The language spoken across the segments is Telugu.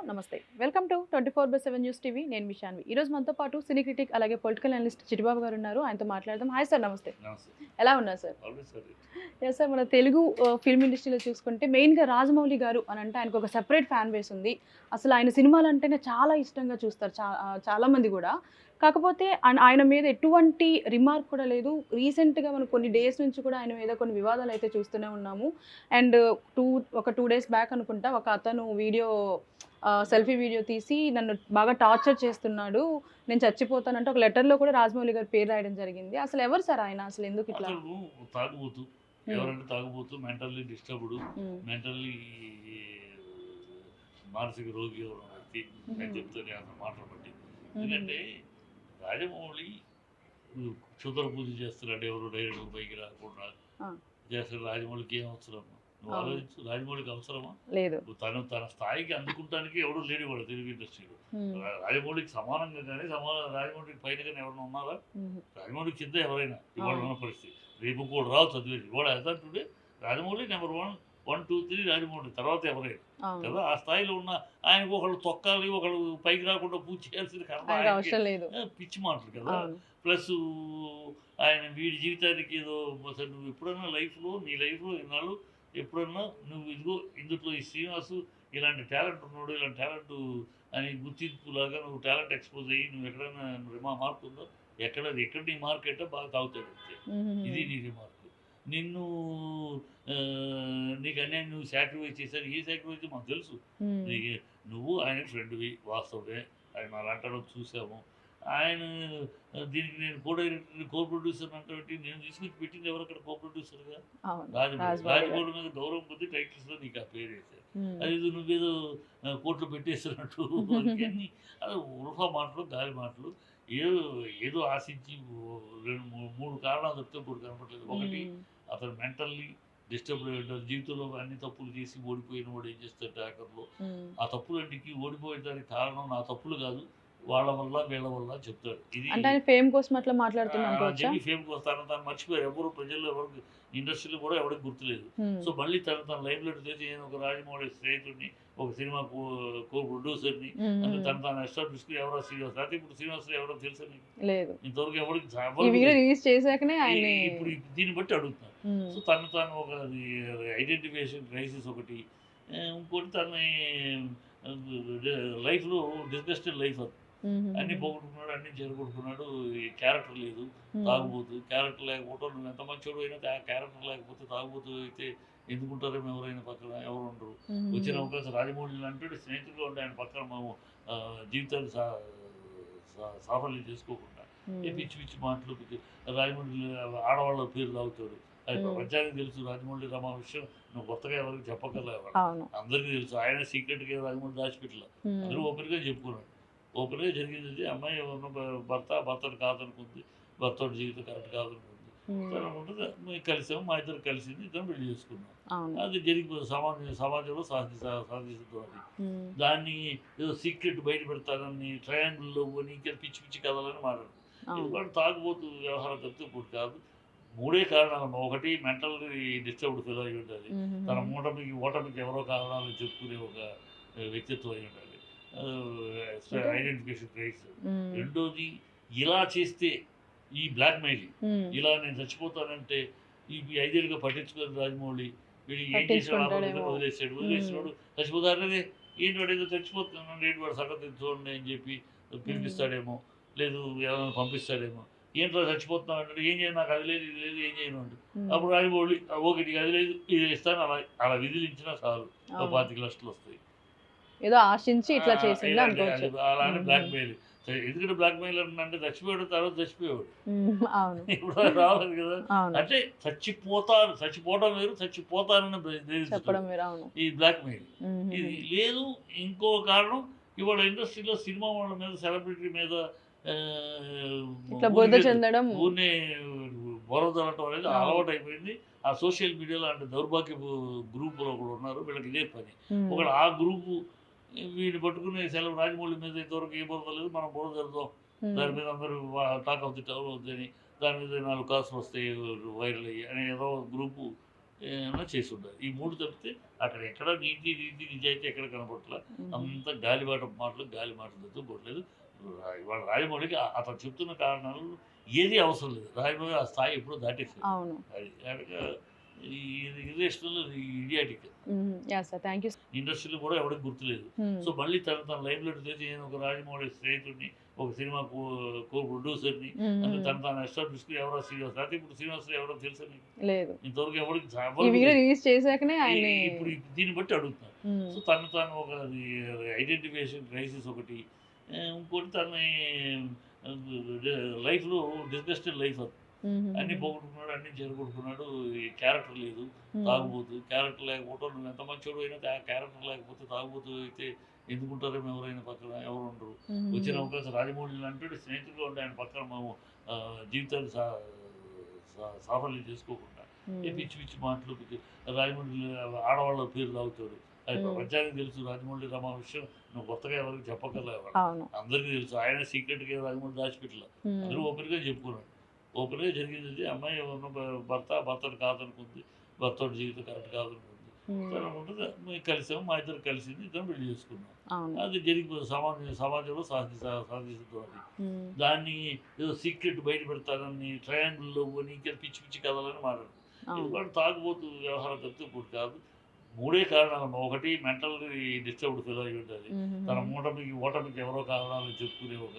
నమస్తే. Welcome to 24/7 news TV. నేను మీ శాన్వి. ఈరోజు మనతో పాటు సినీ క్రిటిక్ అలాగే పొలిటికల్ అనలిస్ట్ చిట్టిబాబు గారు ఉన్నారు. ఆయనతో మాట్లాడదాం. హాయ్ సార్, నమస్తే. నమస్తే. ఎలా ఉన్నారు sir? Always sir. Yes sir. మన తెలుగు ఫిల్మ్ ఇండస్ట్రీలో చూసుకుంటే మెయిన్‌గా రాజమౌళి గారు అనంటే ఆయనకు ఒక సెపరేట్ ఫ్యాన్ బేస్ ఉంది. అసలు ఆయన సినిమాలంటేనే చాలా ఇష్టంగా చూస్తారు చాలా మంది గూడా. కాకపోతే ఆయన మీద ఎటువంటి రిమార్క్ కూడా లేదు. రీసెంట్‌గా మనం కొన్ని డేస్ నుంచి కూడా ఆయన మీద కొన్ని వివాదాలైతే చూస్తూనే ఉన్నాము. అండ్ ఒక 2 డేస్ బ్యాక్ అనుకుంటా ఒక అతను సెల్ఫీ వీడియో తీసి నన్ను బాగా టార్చర్ చేస్తున్నాడు, నేను చచ్చిపోతానంటే ఒక లెటర్‌లో కూడా రాజమౌళి గారి పేరు రాయడం జరిగింది. అసలు ఎవరు సార్ ఆయన? అసలు ఎందుకు ఇట్లా? అతను తాగుబోతు. ఎవరంటే తాగుబోతు, మెంటల్లీ డిస్టర్బ్డ్, మెంటల్లీ మానసిక రోగి ఎవరో వ్యక్తి అని చెప్తాను అతని మాటలు బట్టి. ఎందుకంటే రాజమౌళి క్షుద్ర పూజ చేస్తున్నాడు, ఎవరు డైరెక్టర్ పైకి రాకుండా చేస్తాడు. రాజమౌళికి ఏం అవసరం? నువ్వు ఆలోచించు, రాజమౌళికి అవసరమా? లేదు. తన స్థాయికి అందుకుంటానికి ఎవరు లేడు వాడు తెలుగు ఇండస్ట్రీలో. రాజమౌళికి సమానంగా కానీ రాజమౌళికి పైన కానీ ఎవరైనా ఉన్నారా? రాజమౌళికి కింద ఎవరైనా ఇవాళ ఉన్న పరిస్థితి. రేపు కూడా రావు చదివేది. ఇవాళ ఎదంటుండే రాజమౌళి నెంబర్ 1, 1, 2, 3 రాజమౌళి, తర్వాత ఎవరైనా కదా. ఆ స్థాయిలో ఉన్న ఆయనకు ఒకళ్ళు తొక్కాలి, ఒకళ్ళు పైకి రాకుండా పూజ చేయాల్సింది కదా. పిచ్చి మాటలు కదా. ప్లస్ ఆయన వీడి జీవితానికి ఏదో అసలు నువ్వు ఎప్పుడన్నా నీ లైఫ్లో ఇన్నాళ్ళు ఎప్పుడన్నా నువ్వు ఇదిగో ఇందులో ఈ శ్రీనివాసు ఇలాంటి టాలెంట్ ఉన్నాడు, ఇలాంటి టాలెంట్ అని గుర్తింపులాగా నువ్వు టాలెంట్ ఎక్స్పోజ్ అయ్యి నువ్వు ఎక్కడైనా మార్క్ ఉందో? ఎక్కడ నీ మార్క్ అంటే బాగా తాగుతాడు అంతే. ఇది నీ రిమార్క్. నిన్ను నీకు అన్నీ నువ్వు సాక్రిఫైస్ చేశారు. ఏ సాక్రిఫైస్ మాకు తెలుసు. నువ్వు ఆయన ఫ్రెండ్వి, వాస్తవే. ఆయన అలాంటి చూసాము. ఆయన దీనికి నేను కో ప్రొడ్యూసర్ అంటే నేను తీసుకొచ్చి పెట్టింది ఎవరు అక్కడ కో ప్రొడ్యూసర్గా? రాజమౌళి మీద గౌరవం కొద్ది టైటిల్స్లో నీకు ఆ పేరు వేశారు. అది నువ్వేదో కోట్లు పెట్టేస్తున్నట్టు అన్నీ అది ఉల్ఫా మాటలు, గాలి మాటలు. ఏదో ఆశించి 2-3 కారణాలు చెప్తే 3 కనపడలేదు. ఒకటి, అతను మెంటల్లీ డిస్టర్బ్ అయ్యాడు. జీవితంలో అన్ని తప్పులు చేసి ఓడిపోయిన వాడు ఏం చేస్తాడు ఆఖరిలో? ఆ తప్పులన్నిటికీ ఓడిపోయేదానికి కారణం నా తప్పులు కాదు, వాళ్ళ వల్ల వీళ్ళ వల్ల చెప్తాడు. ఇది ఫేమ్ కోసం అట్లా మాట్లాడుతున్నాను. ఫేమ్ కోసం తను మర్చిపోయారు. ఎవరు ప్రజల్లో ఎవరికి ఇండస్ట్రీలో కూడా ఎవరికి గుర్తులేదు. సో మళ్ళీ తన లైఫ్ లో చేసి నేను ఒక రాజమౌళి స్నేహితుడిని, ఒక సినిమా కో ప్రొడ్యూసర్ని అంటే తను ఎస్టాబ్లిష్ ఎవరో శ్రీనివాస్. అయితే ఇప్పుడు శ్రీనివాస్ ఎవరో తెలుసా నీకు? లేదు. ఇంతవరకు ఎవరికి ఇప్పుడు దీన్ని బట్టి అడుగుతున్నారు. సో తను ఒక ఐడెంటిఫికేషన్ క్రైసిస్ ఒకటి, ఇంకోటి తన లైఫ్లో డిస్గస్టెడ్ లైఫ్ అది. అన్ని పోగొట్టుకున్నాడు, అన్ని చెరగొట్టుకున్నాడు. క్యారెక్టర్ లేదు, తాగుబోతు. క్యారెక్టర్ లేకపోవడం, నువ్వు ఎంత మంచోడు అయినా క్యారెక్టర్ లేకపోతే తాగుబోతు అయితే ఎందుకుంటారేమో ఎవరైనా పక్కన ఎవరు ఉండరు. వచ్చిన అవకాశం రాజమౌళి అంటాడు స్నేహితులు ఉంటే ఆయన పక్కన మేము జీవితాన్ని సాఫల్యం చేసుకోకుండా పిచ్చి పిచ్చి మాటలు. రాజమౌళి ఆడవాళ్ళ పేరు తాగుతాడు. అది ప్రపంచానికి తెలుసు. రాజమౌళి రమా విషయం నువ్వు కొత్తగా ఎవరికి చెప్పగలవు, అందరికీ తెలుసు. ఆయన సీక్రెట్గా రాజమౌళి దాచిపెట్టలే, అందరూ ఓపెన్గా చెప్పుకున్నాడు. ఓపెన్గా జరిగింది. అమ్మాయి ఎవరినో భర్తను కాదనుకుంది, భర్త జీవితం కరెక్ట్ కాదనుకుంది. తనకుంటుంది మేము కలిసాము, మా ఇద్దరు కలిసింది, ఇద్దరు పెళ్లి చేసుకున్నాం. అది జరిగిపోతుంది. సమాజంలో సాధిస్తుంది. అది దాన్ని ఏదో సీక్రెట్ బయట పెడతానని ట్రయాంగిల్లో నీకు పిచ్చి పిచ్చి కథలని మాట్లాడు. ఎందుకంటే తాగుబోతు వ్యవహారం తప్పితే ఇప్పుడు కాదు. 3 కారణాలు. ఒకటి, మెంటల్ డిస్టర్బ్డ్ ఫీల్ అయి ఉండాలి. తన ఓటమికి ఎవరో కారణాలు చెప్పుకునే ఒక వ్యక్తిత్వం అయి ఉండాలి, ఐడెంటిఫికేషన్ క్రైసిస్. రెండోది, ఇలా చేస్తే ఈ బ్లాక్ మెయిలింగ్, ఇలా నేను చచ్చిపోతానంటే ఈ 5 ఏళ్ళుగా పట్టించుకొని రాజమౌళి వీడు ఏం చేసాడు, వదిలేసినాడు చచ్చిపోతారనేది. ఏంటి వాడు ఏదో చచ్చిపోతున్నాడు, ఏంటి వాడు సంగతి చూడండి అని చెప్పి పిలిపిస్తాడేమో, లేదు ఎవరైనా పంపిస్తాడేమో. ఏంటో చచ్చిపోతున్నావు అంటే ఏం చేయను, నాకు అది లేదు ఇది లేదు, ఏం చేయను అంటే అప్పుడు రాజమౌళి ఒకటి అది లేదు ఇది ఇస్తాను, అలా విధిలించినా చాలు 25 లక్షలు వస్తాయి. ఏదో ఆశించి ఇట్లా చేసింది అలానే బ్లాక్ మెయిల్. ఎందుకంటే బ్లాక్ మెయిల్ అంటే చచ్చిపోయాడు, తర్వాత చచ్చిపోయాడు, ఇప్పుడు రాలేదు కదా. అంటే చచ్చిపోవడం వేరు, చచ్చిపోతానని ఈ బ్లాక్ మెయిల్. ఇది లేదు. ఇంకో కారణం, ఇవాళ ఇండస్ట్రీలో సినిమా వాళ్ళ మీద, సెలబ్రిటీ మీద ఊరినే బొరదలటం అనేది అలవాటు అయిపోయింది. ఆ సోషల్ మీడియాలో అంటే దౌర్భాగ్యపు గ్రూపులో కూడా ఉన్నారు. వీళ్ళకి ఇదే పని. ఒకడు ఆ గ్రూపు వీడిని పట్టుకుని రాజమౌళి మీద ఇంతవరకు ఏ బురద లేదు, మనం బురద జరుగుతాం, దాని మీద అందరూ టాక్ ఆఫ్ ది టౌన్ అవుతుంది, దాని మీద 4 కాసులు వస్తాయి వైరల్ అయ్యి అని ఏదో గ్రూపు ఏమన్నా చేసి ఉండాలి. ఈ 3 తప్పితే అక్కడ ఎక్కడ నీతి నిజాయితీ ఎక్కడ కనపడట్ల. అంతా గాలిబాట మాటలు, గాలి మాటలు తప్పితే ఇంకోట్లేదు. ఇవాళ రాజమౌళికి అతను చెప్తున్న కారణాలు ఏది అవసరం లేదు. రాజమౌళి ఆ స్థాయి ఎప్పుడో దాటేసాడు. అవును. అది కనుక ఈ irrational, idiotic. Yeah sir, thank you. ఇండస్ట్రీలో కూడా ఎవరికి గుర్తులేదు. సో మళ్ళీ తన లైఫ్‌లోకి తెచ్చి నేను ఒక రాజమౌళి స్నేహితుడిని, ఒక సినిమా ప్రొడ్యూసర్‌ని అంటే తను ఎస్టాబ్లిష్‌కి ఎవరో శ్రీనివాస్, లేకపోతే ఇప్పుడు శ్రీనివాస్ ఎవరో తెలుసా నీకు? లేదు. ఇంతవరకు ఈ ఎవరికి వీడియో రిలీజ్ చేశాకనే ఆయన్ని ఇప్పుడు దీన్ని బట్టి అడుగుతున్నారు. సో తను ఒక ఐడెంటిఫికేషన్ క్రైసిస్ ఒకటి, ఇంకోటి తనని లైఫ్‌లో డిస్గస్టెడ్ లైఫ్ అది. అన్నీ పోగొట్టుకున్నాడు, అన్నీ చెడగొట్టుకున్నాడు. ఈ క్యారెక్టర్ లేదు, తాగుబోతు. క్యారెక్టర్ లేకపోవడం, నువ్వు ఎంత మంచోడు అయినా క్యారెక్టర్ లేకపోతే తాగుబోతు అయితే ఎందుకుంటారేమో ఎవరైనా పక్కన, ఎవరు ఉండరు. వచ్చిన అవకాశం రాజమౌళి అంటాడు స్నేహితుడుగా ఉండి ఆయన పక్కన మేము జీవితాన్ని సాఫల్యం చేసుకోకుండా పిచ్చి పిచ్చి మాటలు రాజమౌళి ఆడవాళ్ళ పేరు తాగుతాడు. అది ప్రపంచానికి తెలుసు. రాజమౌళి రమా విషయం నువ్వు కొత్తగా ఎవరికి చెప్పక్కర్లేదు, అందరికీ తెలుసు. ఆయన సీక్రెట్గా రాజమౌళి దాచిపెట్టలే, అందరూ ఓపెన్గా చెప్పుకున్నాడు. ఓపెన్గా జరిగింది. అమ్మాయి ఎవరినో భర్తను కాదనుకుంది, భర్త జీవితం కరెక్ట్ కాదనుకుంది. తను ఉంటుంది, మేము కలిసాము, మా ఇద్దరు కలిసింది, ఇద్దరు పెళ్లి చేసుకున్నాం. అది జరిగిపోయింది. సమాజంలో సాధిస్తుంది. అది దాన్ని ఏదో సీక్రెట్ బయట పెడతానని ట్రయాంగిల్లో నీకే పిచ్చి పిచ్చి కథలని మాట్లాడు. ఎందుకంటే తాగుబోతు వ్యవహారం తప్పితే ఇప్పుడు కాదు. 3 కారణాలు. ఒకటి మెంటల్ డిస్టర్బ్డ్ ఫీల్ అయి ఉండాలి. తన ఓటమికి ఎవరో కారణాలు చెప్పుకునే ఒక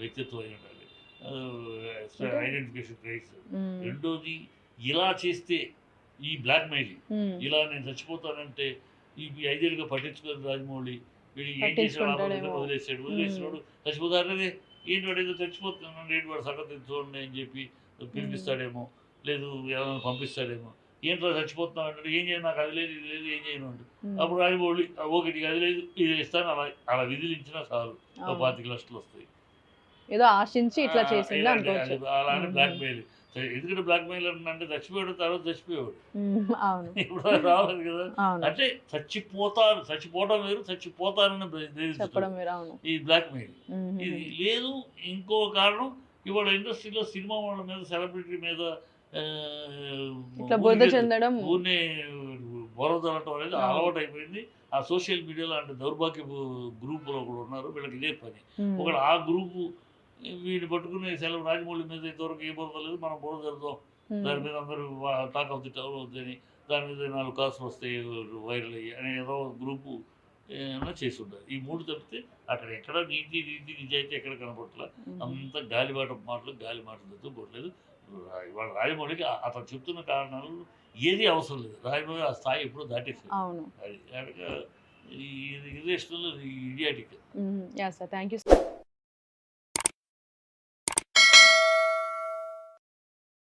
వ్యక్తిత్వం అయి ఉండాలి. Identification crisis. రెండోది, ఇలా చేస్తే ఈ బ్లాక్ మెయిలింగ్, ఇలా నేను చచ్చిపోతానంటే ఈ 5 ఏళ్ళుగా పట్టించుకొని రాజమౌళి వీడు ఏం చేసాడు, వదిలేసినాడు చచ్చిపోతారనేది. ఏంటి వాడు ఏదో చచ్చిపోతున్నాడు, ఏంటి వాడు సంగతి చూడండి అని చెప్పి పిలిపిస్తాడేమో, లేదు ఎవరైనా పంపిస్తాడేమో. ఏంట్రా చచ్చిపోతున్నావు అంటే ఏం చేయను, నాకు అది లేదు ఇది లేదు, ఏం చేయను అంటే అప్పుడు రాజమౌళి ఒకటి అది లేదు ఇది ఇస్తాను, అలా విధిలించినా చాలు 25 లక్షలు వస్తాయి. ఏదో ఆశించి ఇట్లా చేసింది అనుకోవచ్చు. అలానే బ్లాక్ మెయిల్. ఎందుకంటే బ్లాక్ మెయిల్ అంటే చచ్చిపోయాడు, తర్వాత చచ్చిపోయాడు, ఇప్పుడు రాలేదు కదా. అంటే చచ్చిపోవడం వేరు, చచ్చిపోతానని ఈ బ్లాక్ మెయిల్. ఇది లేదు. ఇంకో కారణం, ఇవాళ ఇండస్ట్రీలో సినిమా వాళ్ళ మీద, సెలబ్రిటీ మీద ఊరినే బొరదలటం అనేది అలవాటు అయిపోయింది. ఆ సోషల్ మీడియాలో అంటే దౌర్భాగ్యపు గ్రూపులో కూడా ఉన్నారు. వీళ్ళకి ఇదే పని. ఒకడు ఆ గ్రూపు వీడిని పట్టుకుని రాజమౌళి మీద ఇంతవరకు ఏ బురద లేదు, మనం బురద జరుగుతాం, దాని మీద అందరూ టాక్ ఆఫ్ ది టౌన్ అవుతుంది, దాని మీద 4 కాసులు వస్తాయి వైరల్ అయ్యి అని ఏదో గ్రూపు ఏమైనా చేసి ఉండాలి. ఈ 3 తప్పితే అక్కడ ఎక్కడ నీతి నిజాయితీ ఎక్కడ కనపడట్ల. అంతా గాలిబాట మాటలు, గాలి మాటలు తప్పితే ఇంకోట్లేదు. ఇవాళ రాజమౌళికి అతను చెప్తున్న కారణాలు ఏది అవసరం లేదు. రాజమౌళి ఆ స్థాయి ఎప్పుడో దాటేసాడు. అది కనుక ఈ irrational, idiotic. Yeah sir, thank you.